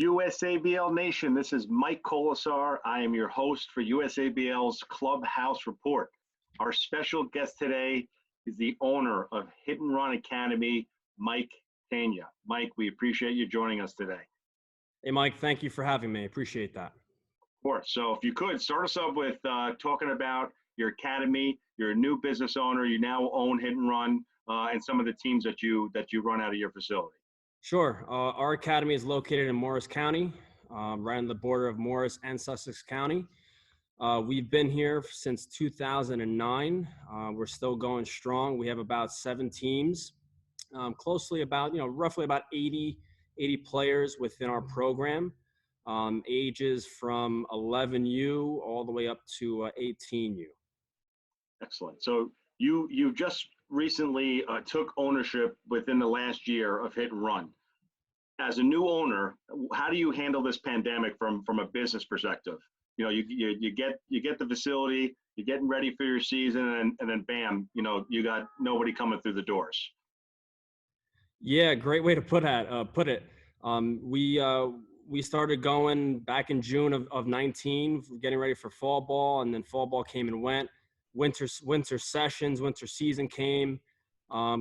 USABL Nation, this is Mike Kolesar. I am your host for USABL's Clubhouse Report. Our special guest today is the owner of Hit and Run Academy, Mike Pena. Mike, we appreciate you joining us today. Hey, Mike, thank you for having me. Appreciate that. Of course. So if you could, start us up with talking about your academy. You're a new business owner. You now own Hit and Run and some of the teams that you run out of your facility. Sure. Our academy is located in Morris County, right on the border of Morris and Sussex County. We've been here since 2009. We're still going strong. We have about 7 teams, roughly about 80 players within our program, ages from 11U all the way up to 18U. Excellent. So you just recently took ownership within the last year of Hit and Run. As a new owner, how do you handle this pandemic from a business perspective? You know, you get the facility, you're getting ready for your season, and then bam, you got nobody coming through the doors. Yeah, great way to put it. We started going back in June of 19, getting ready for fall ball, and then fall ball came and went. Winter season came,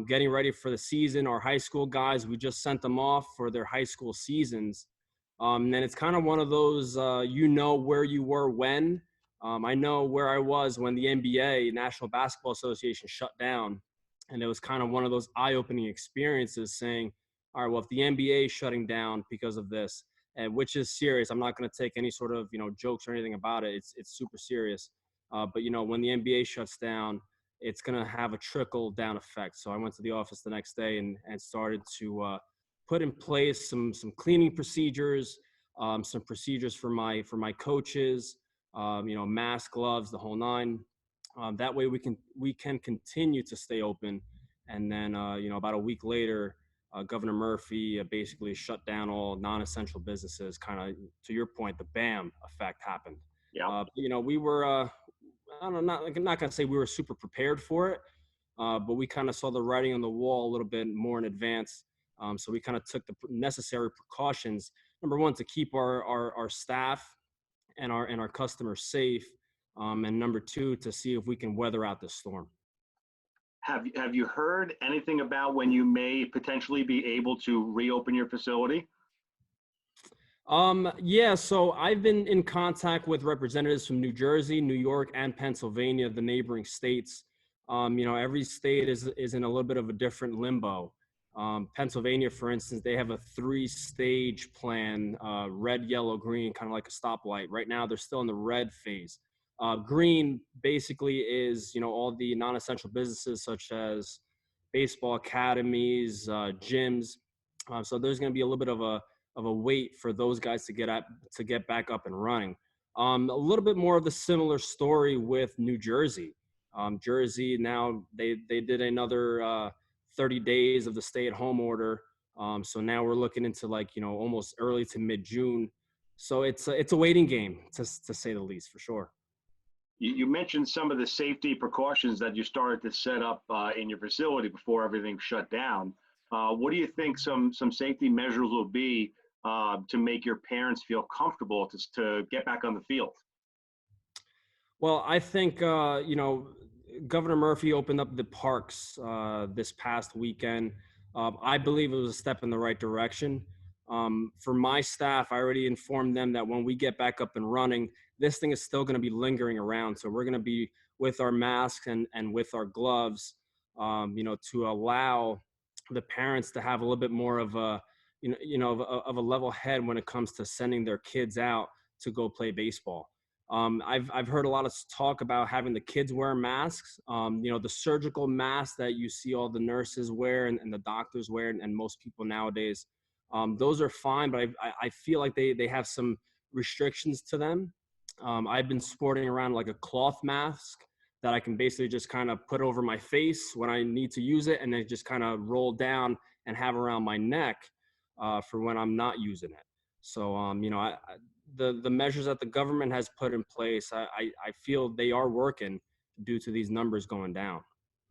getting ready for the season. Our high school guys, we just sent them off for their high school seasons. And it's kind of one of those, where you were when. I know where I was when the NBA, National Basketball Association, shut down. And it was kind of one of those eye-opening experiences saying, all right, well, if the NBA is shutting down because of this, and which is serious, I'm not going to take any sort of, jokes or anything about it. It's super serious. But when the NBA shuts down, it's going to have a trickle down effect. So I went to the office the next day and started to put in place some cleaning procedures, some procedures for my coaches, mask, gloves, the whole nine. That way we can continue to stay open. And then, about a week later, Governor Murphy basically shut down all non-essential businesses. Kind of to your point, the BAM effect happened. Yeah. We were, I'm not going to say we were super prepared for it, but we kind of saw the writing on the wall a little bit more in advance. So we kind of took the necessary precautions. Number one, to keep our staff and our customers safe. And number two, to see if we can weather out this storm. Have you heard anything about when you may potentially be able to reopen your facility? Yeah, so I've been in contact with representatives from New Jersey, New York, and Pennsylvania, the neighboring states. Every state is in a little bit of a different limbo. Pennsylvania, for instance, they have a 3-stage plan, red, yellow, green, kind of like a stoplight. Right now, they're still in the red phase. Green basically is, all the non-essential businesses such as baseball academies, gyms. So there's going to be a little bit of a wait for those guys to get back up and running. A little bit more of the similar story with New Jersey. Jersey now they did another 30 days of the stay-at-home order. So now we're looking into almost early to mid-June. So it's a waiting game to say the least, for sure. You mentioned some of the safety precautions that you started to set up in your facility before everything shut down. What do you think some safety measures will be to make your parents feel comfortable to get back on the field? Well, I think, Governor Murphy opened up the parks this past weekend. I believe it was a step in the right direction. For my staff, I already informed them that when we get back up and running, this thing is still going to be lingering around. So we're going to be with our masks and with our gloves, to allow the parents to have a little bit more of a, of a level head when it comes to sending their kids out to go play baseball. I've heard a lot of talk about having the kids wear masks, the surgical masks that you see all the nurses wear and the doctors wear and most people nowadays. Those are fine, but I feel like they have some restrictions to them. I've been sporting around like a cloth mask that I can basically just kind of put over my face when I need to use it, and then just kind of roll down and have around my neck for when I'm not using it. So, the measures that the government has put in place, I feel they are working due to these numbers going down.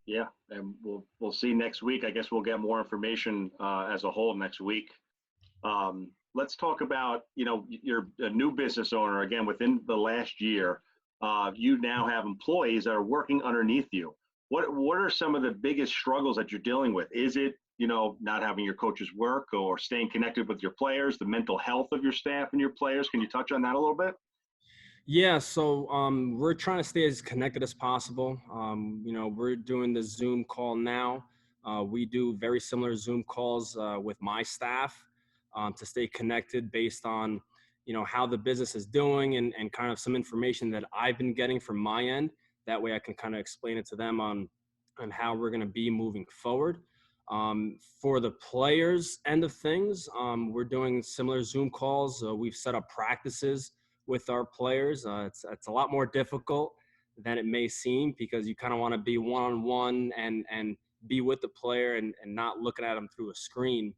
Yeah, and we'll see next week. I guess we'll get more information as a whole next week. let's talk about, you're a new business owner again within the last year. You now have employees that are working underneath you. What are some of the biggest struggles that you're dealing with? Is it, not having your coaches work or staying connected with your players, the mental health of your staff and your players? Can you touch on that a little bit? Yeah, so we're trying to stay as connected as possible. We're doing the Zoom call now. We do very similar Zoom calls with my staff to stay connected based on, how the business is doing and kind of some information that I've been getting from my end. That way I can kind of explain it to them on how we're going to be moving forward. For the players end of things, we're doing similar Zoom calls. We've set up practices with our players. It's a lot more difficult than it may seem because you kind of want to be one-on-one and be with the player and not looking at them through a screen.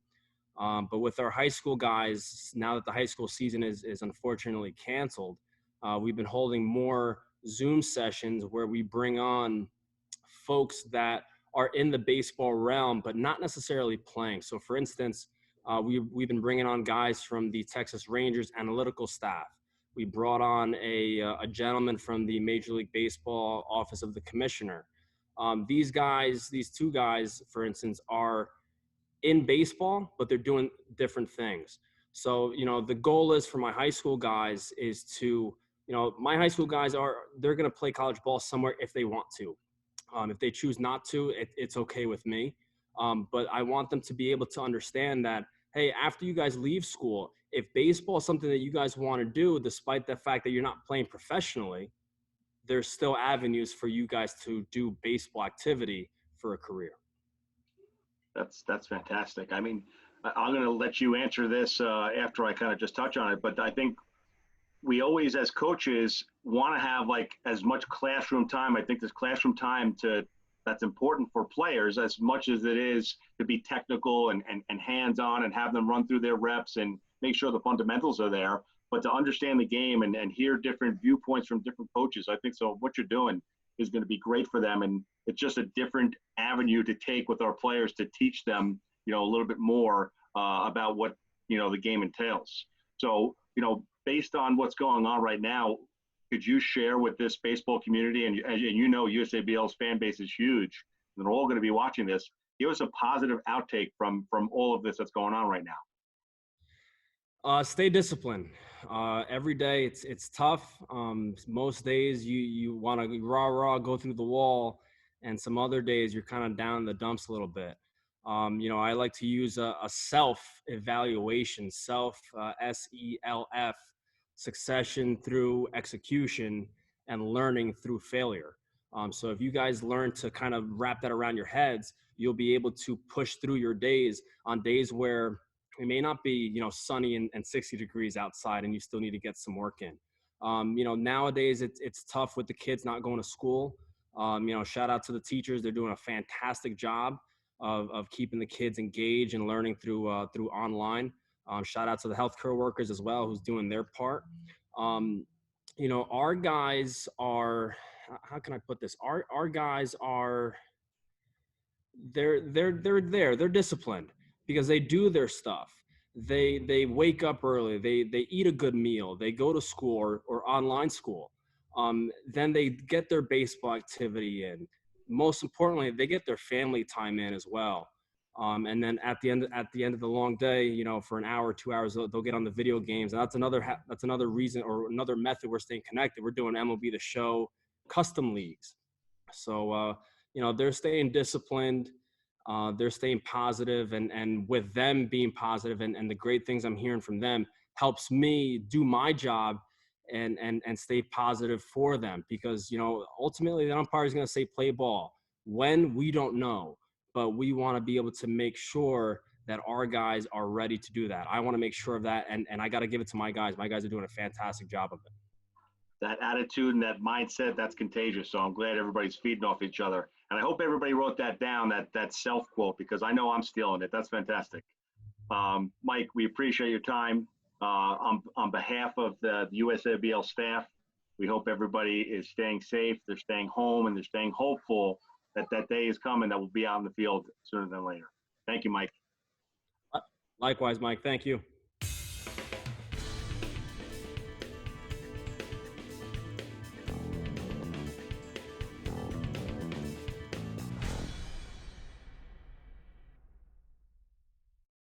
But with our high school guys, now that the high school season is unfortunately canceled, we've been holding more Zoom sessions where we bring on folks that are in the baseball realm, but not necessarily playing. So for instance, we've been bringing on guys from the Texas Rangers analytical staff. We brought on a gentleman from the Major League Baseball Office of the Commissioner. These two guys, for instance, are in baseball, but they're doing different things. So, the goal is for my high school guys is to, my high school guys they're going to play college ball somewhere if they want to. If they choose not to, it's okay with me. But I want them to be able to understand that, hey, after you guys leave school, if baseball is something that you guys want to do, despite the fact that you're not playing professionally, there's still avenues for you guys to do baseball activity for a career. That's fantastic. I mean, I'm going to let you answer this after I kind of just touch on it, but I think we always, as coaches, want to have like as much classroom time. I think there's classroom time that's important for players as much as it is to be technical and hands-on and have them run through their reps and make sure the fundamentals are there. But to understand the game and hear different viewpoints from different coaches, I think so. What you're doing is going to be great for them, and it's just a different avenue to take with our players to teach them, a little bit more about what the game entails. So, based on what's going on right now, could you share with this baseball community, and USABL's fan base is huge, and they're all going to be watching this. Give us a positive outtake from all of this that's going on right now. Stay disciplined. Every day it's tough. Most days you want to rah go through the wall, and some other days you're kind of down in the dumps a little bit. I like to use a self evaluation, self SELF, succession through execution and learning through failure. So if you guys learn to kind of wrap that around your heads, you'll be able to push through your days on days where it may not be, sunny and 60 degrees outside and you still need to get some work in. Nowadays it's tough with the kids not going to school. Shout out to the teachers. They're doing a fantastic job of keeping the kids engaged and learning through online. Shout out to the healthcare workers as well, who's doing their part. Our guys are, how can I put this? Our guys are, they're disciplined because they do their stuff. They wake up early. They eat a good meal. They go to school or online school. Then they get their baseball activity in. Most importantly, they get their family time in as well. And then at the end of the long day, for an hour, 2 hours, they'll get on the video games. And that's another reason or another method we're staying connected. We're doing MLB The Show custom leagues. So, they're staying disciplined. They're staying positive, and with them being positive and the great things I'm hearing from them helps me do my job and stay positive for them, because, ultimately the umpire is going to say play ball. When, we don't know, but we want to be able to make sure that our guys are ready to do that. I want to make sure of that. And I got to give it to my guys. My guys are doing a fantastic job of it. That attitude and that mindset, that's contagious. So I'm glad everybody's feeding off each other. And I hope everybody wrote that down, that self quote, because I know I'm stealing it. That's fantastic. Mike, we appreciate your time. On behalf of the USABL staff, we hope everybody is staying safe, they're staying home, and they're staying hopeful that that day is coming that we'll be out in the field sooner than later. Thank you, Mike. Likewise, Mike. Thank you.